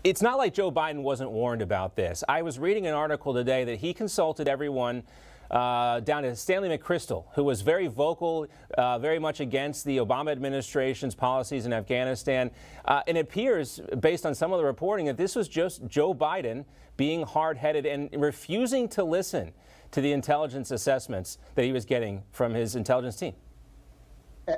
It's not like Joe Biden wasn't warned about this. I was reading an article today that he consulted everyone down to Stanley McChrystal, who was very vocal, very much against the Obama administration's policies in Afghanistan. And it appears, based on some of the reporting, that this was just Joe Biden being hard-headed and refusing to listen to the intelligence assessments that he was getting from his intelligence team.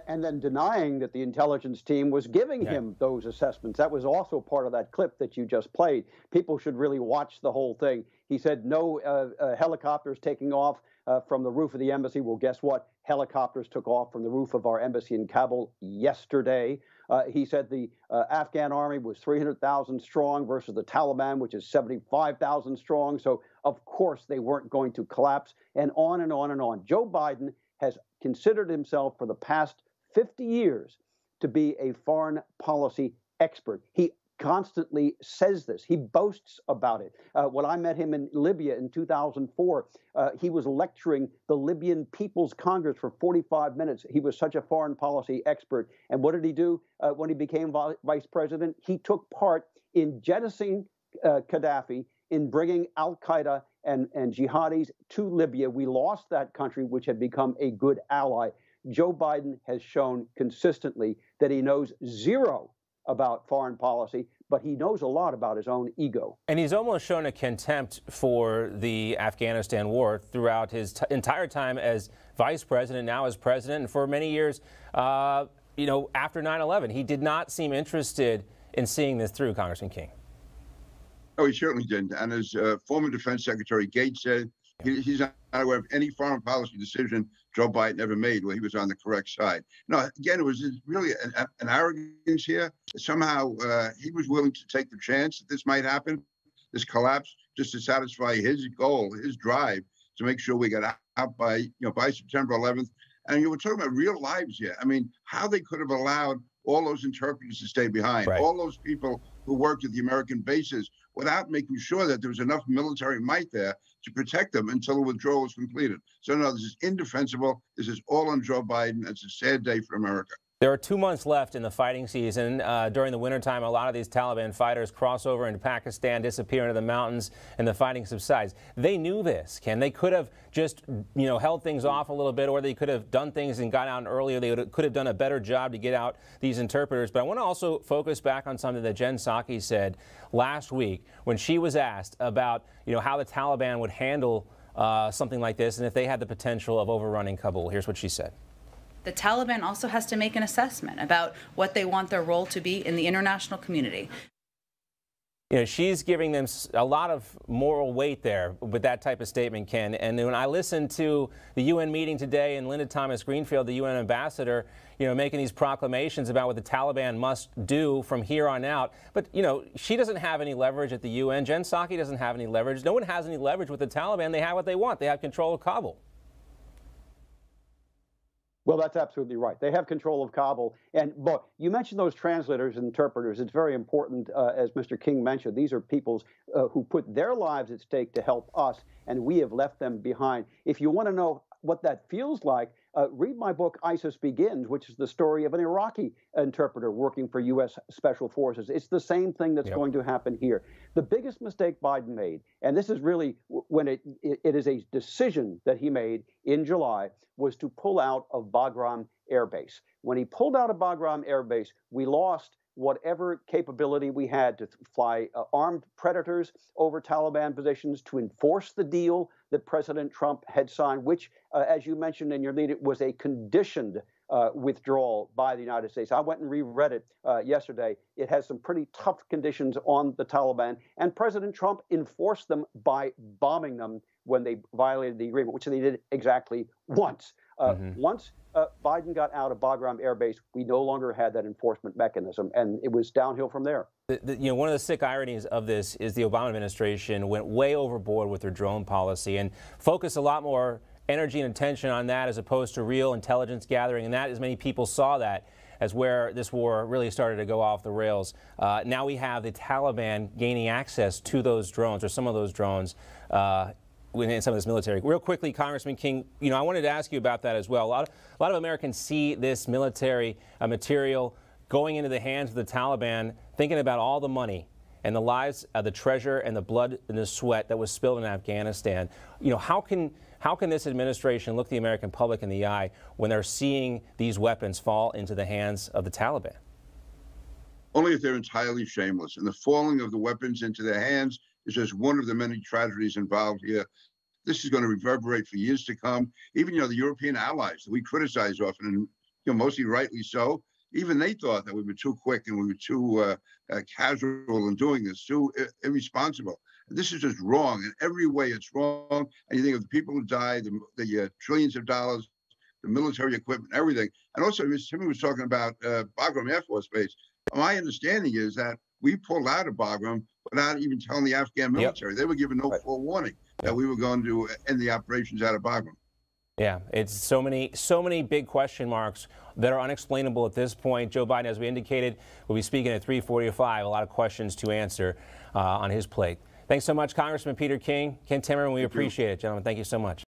And then denying that the intelligence team was giving him those assessments. That was also part of that clip that you just played. People should really watch the whole thing. He said no helicopters taking off from the roof of the embassy. Well, guess what? Helicopters took off from the roof of our embassy in Kabul yesterday. He said the Afghan army was 300,000 strong versus the Taliban, which is 75,000 strong. So, of course, they weren't going to collapse, and on and on and on. Joe Biden has considered himself for the past 50 years to be a foreign policy expert. He constantly says this. He boasts about it. When I met him in Libya in 2004, he was lecturing the Libyan People's Congress for 45 minutes. He was such a foreign policy expert. And what did he do when he became vice president? He took part in jettisoning Gaddafi, in bringing al-Qaeda and jihadis to Libya. We lost that country, which had become a good ally. Joe Biden has shown consistently that he knows zero about foreign policy, but he knows a lot about his own ego. And he's almost shown a contempt for the Afghanistan war throughout his entire time as vice president, now as president, and for many years, after 9/11. He did not seem interested in seeing this through, Congressman King. No, he certainly didn't. And as former Defense Secretary Gates said, he's not aware of any foreign policy decision Joe Biden ever made where he was on the correct side. No, again, it was really an arrogance here. Somehow he was willing to take the chance that this might happen, this collapse, just to satisfy his goal, his drive to make sure we got out by September 11th. And you were talking about real lives here. I mean, how they could have allowed all those interpreters to stay behind, all those people who worked at the American bases, without making sure that there was enough military might there to protect them until the withdrawal was completed. So no, this is indefensible. This is all on Joe Biden. It's a sad day for America. There are 2 months left in the fighting season. During the wintertime, a lot of these Taliban fighters cross over into Pakistan, disappear into the mountains, and the fighting subsides. They knew this, Ken. They could have just, held things off a little bit, or they could have done things and got out earlier. They could have done a better job to get out these interpreters. But I want to also focus back on something that Jen Psaki said last week when she was asked about, how the Taliban would handle something like this and if they had the potential of overrunning Kabul. Here's what she said. The Taliban also has to make an assessment about what they want their role to be in the international community. She's giving them a lot of moral weight there with that type of statement, Ken. And when I listened to the UN meeting today and Linda Thomas-Greenfield, the UN ambassador, making these proclamations about what the Taliban must do from here on out. But, she doesn't have any leverage at the UN. Jen Psaki doesn't have any leverage. No one has any leverage with the Taliban. They have what they want. They have control of Kabul. Well, that's absolutely right. They have control of Kabul. And look, you mentioned those translators and interpreters. It's very important, as Mr. King mentioned. These are people who put their lives at stake to help us, and we have left them behind. If you want to know what that feels like, read my book, ISIS Begins, which is the story of an Iraqi interpreter working for U.S. Special Forces. It's the same thing that's going to happen here. The biggest mistake Biden made, and this is really when it is a decision that he made in July, was to pull out of Bagram Air Base. When he pulled out of Bagram Air Base, we lost whatever capability we had to fly armed predators over Taliban positions, to enforce the deal that President Trump had signed, which, as you mentioned in your lead, it was a conditioned withdrawal by the United States. I went and reread it yesterday. It has some pretty tough conditions on the Taliban, and President Trump enforced them by bombing them when they violated the agreement, which they did exactly once. Once Biden got out of Bagram Air Base, we no longer had that enforcement mechanism, and it was downhill from there. One of the sick ironies of this is the Obama administration went way overboard with their drone policy and focused a lot more energy and attention on that as opposed to real intelligence gathering, and that, as many people saw that as where this war really started to go off the rails. Now we have the Taliban gaining access to those drones, or some of those drones, within some of this military. Real quickly, Congressman King, I wanted to ask you about that as well. A lot of Americans see this military material going into the hands of the Taliban, thinking about all the money and the lives, the treasure and the blood and the sweat that was spilled in Afghanistan. You know, how can this administration look the American public in the eye when they're seeing these weapons fall into the hands of the Taliban? Only if they're entirely shameless. And the falling of the weapons into their hands is just one of the many tragedies involved here. This is going to reverberate for years to come. Even, the European allies that we criticize often, and mostly rightly so, even they thought that we were too quick and we were too casual in doing this, too irresponsible. This is just wrong. In every way, it's wrong. And you think of the people who died, the trillions of dollars, the military equipment, everything. And also, Timmy was talking about Bagram Air Force Base. My understanding is that we pulled out of Bagram without even telling the Afghan military. They were given no full warning that we were going to end the operations out of Bagram. Yeah, it's so many big question marks that are unexplainable at this point. Joe Biden, as we indicated, will be speaking at 3:45. A lot of questions to answer on his plate. Thanks so much, Congressman Peter King, Ken Timmerman. We appreciate it, gentlemen. Thank you so much.